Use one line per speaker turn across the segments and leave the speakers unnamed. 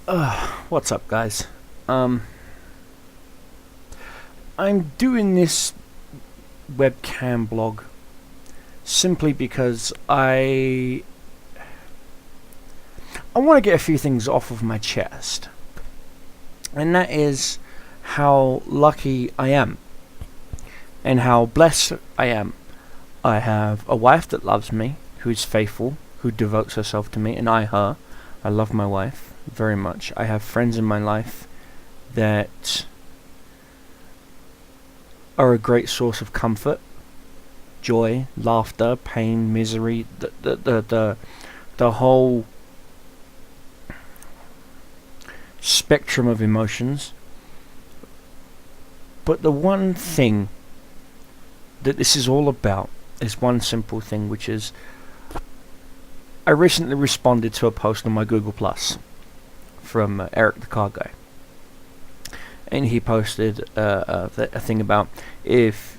What's up, guys? I'm doing this webcam blog simply because I want to get a few things off of my chest, and that is how lucky I am and how blessed I am. I have a wife that loves me, who's faithful, who devotes herself to me, and I her. I love my wife very much. I have friends in my life that are a great source of comfort, joy, laughter, pain, misery, the whole spectrum of emotions. But the one thing that this is all about is one simple thing, which is I recently responded to a post on my Google Plus from Eric the Car Guy, and he posted a thing about, if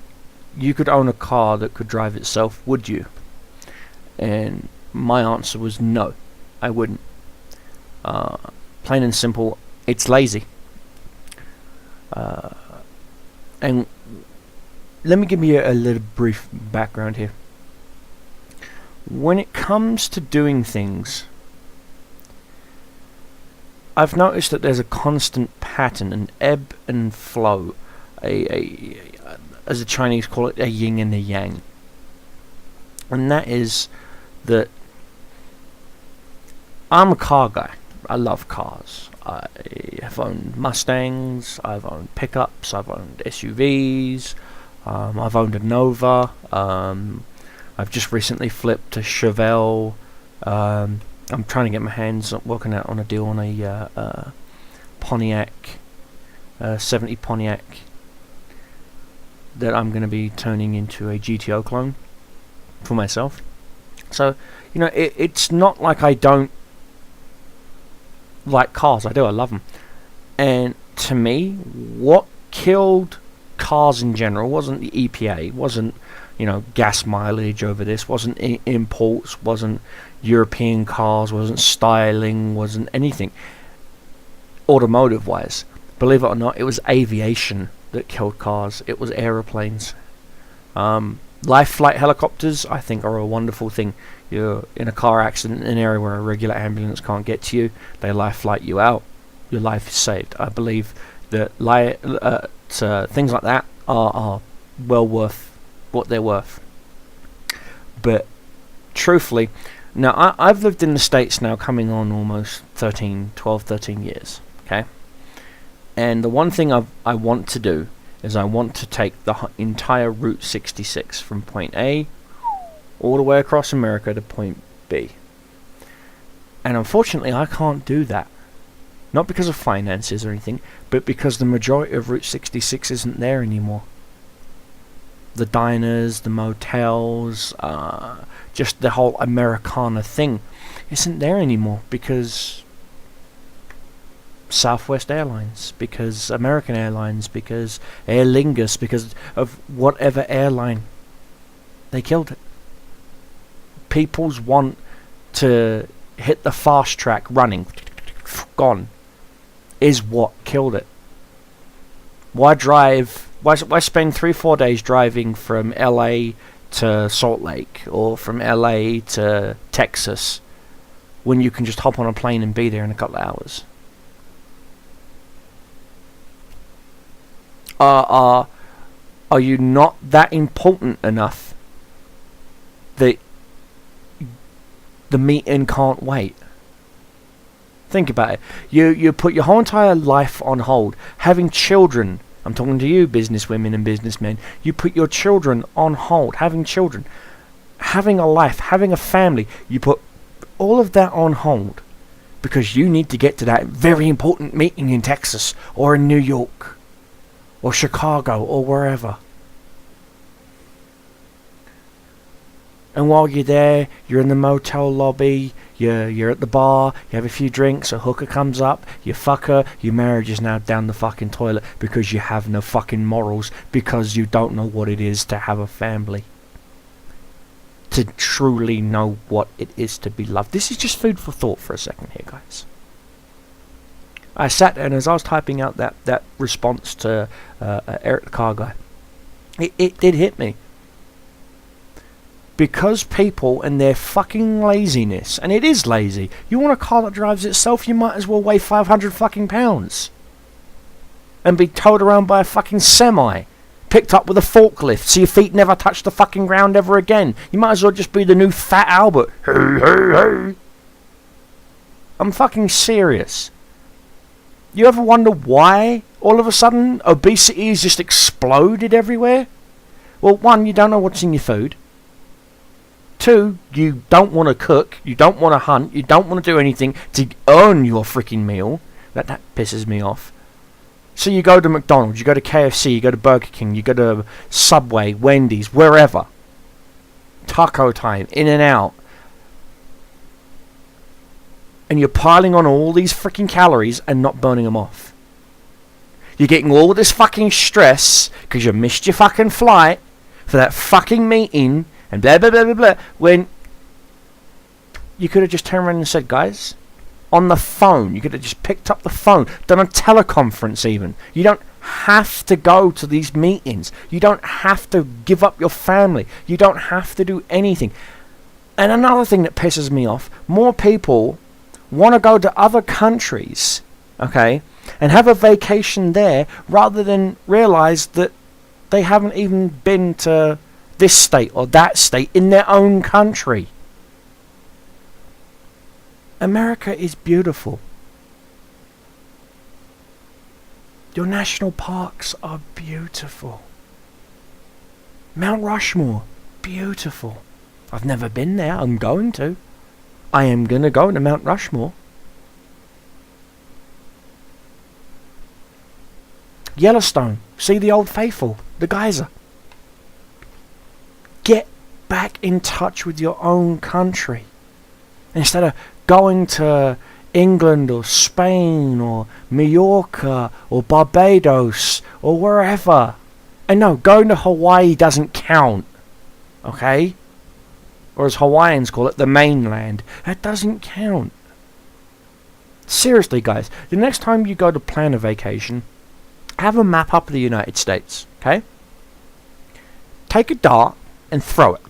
you could own a car that could drive itself, would you? And my answer was no, I wouldn't. Plain and simple, it's lazy. And let me give you a little brief background here. When it comes to doing things, I've noticed that there's a constant pattern, an ebb and flow, as the Chinese call it, a yin and a yang. And that is that I'm a car guy. I love cars. I have owned Mustangs, I've owned pickups, I've owned SUVs, I've owned a Nova, I've just recently flipped a Chevelle. I'm trying to get my hands working out on a deal on a Pontiac, 70 Pontiac, that I'm going to be turning into a GTO clone for myself. So, you know, it's not like I don't like cars. I do. I love them. And to me, what killed cars in general wasn't the EPA, wasn't, you know, gas mileage over this, wasn't imports, wasn't European cars, wasn't styling, wasn't anything automotive wise. Believe it or not, it was aviation that killed cars. It was aeroplanes. Life flight helicopters, I think, are a wonderful thing. You're in a car accident in an area where a regular ambulance can't get to you, they life flight you out, your life is saved. I believe that things like that are well worth what they're worth. But truthfully, now I've lived in the States now coming on almost 12, 13 years, okay? And the one thing I want to do is I want to take the entire Route 66 from point A all the way across America to point B. And unfortunately I can't do that. Not because of finances or anything, but because the majority of Route 66 isn't there anymore. The diners, the motels, just the whole Americana thing isn't there anymore because Southwest Airlines, because American Airlines, because Aer Lingus, because of whatever airline, they killed it. People's want to hit the fast track running, gone, is what killed it. Why spend 3-4 days driving from LA to Salt Lake or from LA to Texas when you can just hop on a plane and be there in a couple of hours? Are you not that important enough that the meeting can't wait? Think about it. You put your whole entire life on hold. Having children, I'm talking to you businesswomen and businessmen, you put your children on hold. Having children, having a life, having a family, you put all of that on hold because you need to get to that very important meeting in Texas or in New York or Chicago or wherever. And while you're there, you're in the motel lobby, you're at the bar, you have a few drinks, a hooker comes up, you fuck her, your marriage is now down the fucking toilet because you have no fucking morals, because you don't know what it is to have a family. To truly know what it is to be loved. This is just food for thought for a second here, guys. I sat there, and as I was typing out that response to Eric the car guy, it did hit me. Because people and their fucking laziness, and it is lazy. You want a car that drives itself, you might as well weigh 500 fucking pounds. And be towed around by a fucking semi. Picked up with a forklift, so your feet never touch the fucking ground ever again. You might as well just be the new Fat Albert. Hey, hey, hey. I'm fucking serious. You ever wonder why all of a sudden obesity has just exploded everywhere? Well, one, you don't know what's in your food. Two, you don't want to cook, you don't want to hunt, you don't want to do anything to earn your freaking meal. That pisses me off. So you go to McDonald's, you go to KFC, you go to Burger King, you go to Subway, Wendy's, wherever. Taco time, in and out. And you're piling on all these freaking calories and not burning them off. You're getting all this fucking stress because you missed your fucking flight for that fucking meeting and blah blah blah blah blah, when you could have just turned around and said, guys, on the phone, you could have just picked up the phone, done a teleconference even. You don't have to go to these meetings. You don't have to give up your family. You don't have to do anything. And another thing that pisses me off, more people want to go to other countries, okay, and have a vacation there rather than realize that they haven't even been to this state or that state in their own country. America is beautiful. Your national parks are beautiful. Mount Rushmore, beautiful. I've never been there. I'm going to. I am going to go to Mount Rushmore. Yellowstone, see the Old Faithful, the geyser. Get back in touch with your own country. Instead of going to England or Spain or Mallorca or Barbados or wherever. And no, going to Hawaii doesn't count. Okay? Or as Hawaiians call it, the mainland. That doesn't count. Seriously, guys, the next time you go to plan a vacation, have a map up of the United States, okay? Take a dart and throw it.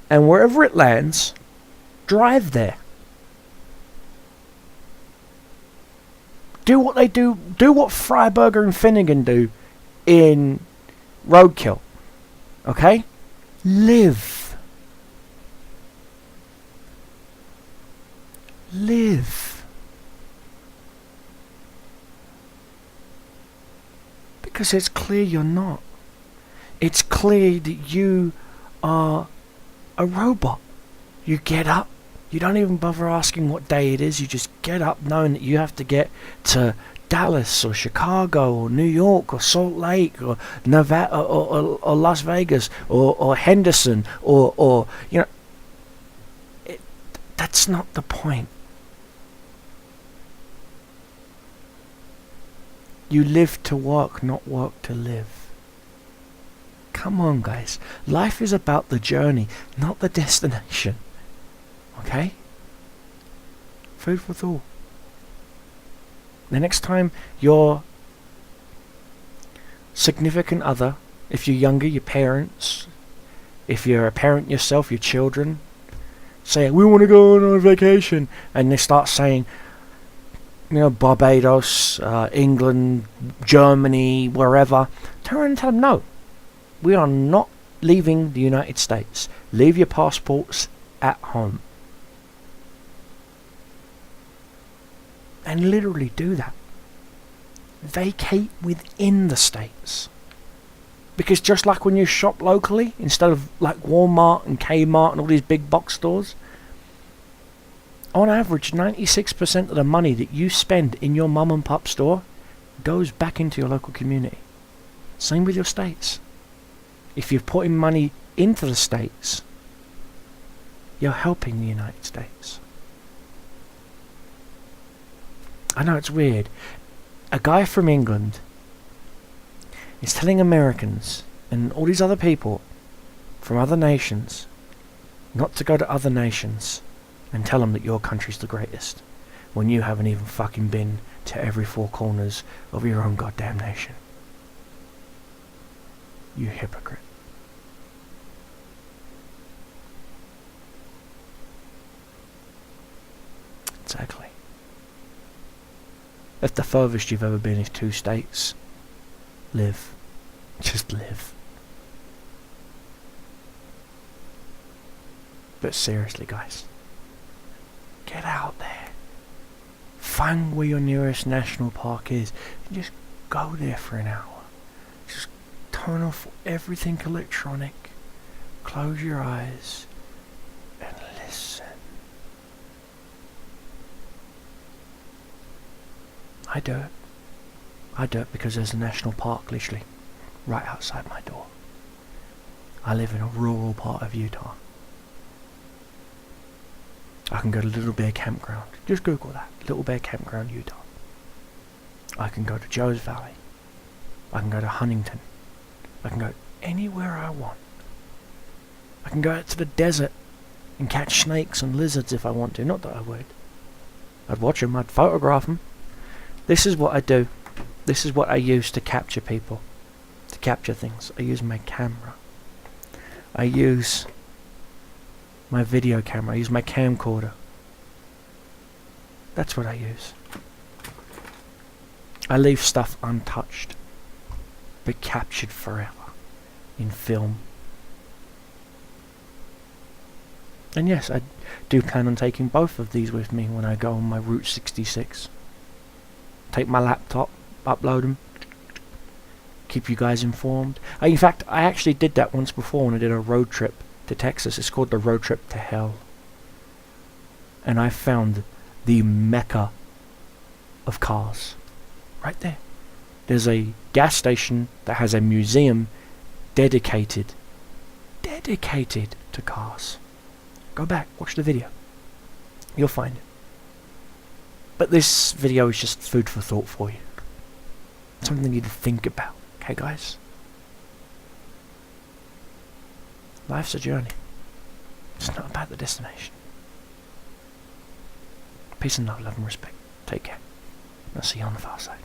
And wherever it lands, drive there. Do what they do. Do what Freiberger and Finnegan do in Roadkill. Okay? Live. Live. Because it's clear you're not. It's clear that you are a robot. You get up. You don't even bother asking what day it is. You just get up knowing that you have to get to Dallas or Chicago or New York or Salt Lake or Nevada or Las Vegas or Henderson or you know. That's not the point. You live to work, not work to live. Come on, guys. Life is about the journey, not the destination. Okay? Food for thought. The next time your significant other, if you're younger, your parents, if you're a parent yourself, your children, say, we want to go on a vacation, and they start saying, you know, Barbados, England, Germany, wherever, turn around and tell them, no, we are not leaving the United States. Leave your passports at home. And literally do that. Vacate within the states. Because just like when you shop locally, instead of like Walmart and Kmart and all these big box stores, on average 96% of the money that you spend in your mum and pop store goes back into your local community. Same with your states. If you're putting money into the states, you're helping the United States. I know it's weird. A guy from England is telling Americans and all these other people from other nations not to go to other nations and tell them that your country's the greatest. when you haven't even fucking been to every four corners of your own goddamn nation? You hypocrite. Exactly. If the furthest you've ever been is 2 states, live. Just live. But seriously, guys, get out there. Find where your nearest national park is and just go there for an hour. Just turn off everything electronic, close your eyes, and listen. I do it. I do it because there's a national park literally right outside my door. I live in a rural part of Utah. I can go to Little Bear Campground. Just Google that. Little Bear Campground, Utah. I can go to Joe's Valley. I can go to Huntington. I can go anywhere I want. I can go out to the desert and catch snakes and lizards if I want to. Not that I would. I'd watch them. I'd photograph them. This is what I do. This is what I use to capture people. To capture things. I use my camera. I use my video camera. I use my camcorder. That's what I use. I leave stuff untouched, but captured forever in film. And yes, I do plan on taking both of these with me when I go on my Route 66. Take my laptop, upload them, keep you guys informed. In fact, I actually did that once before when I did a road trip to Texas. It's called the Road Trip to Hell. And I found the mecca of cars. Right there. There's a gas station that has a museum dedicated to cars. Go back, watch the video. You'll find it. But this video is just food for thought for you. Something you need to think about. Okay, guys? Life's a journey. It's not about the destination. Peace and love and respect. Take care. I'll see you on the far side.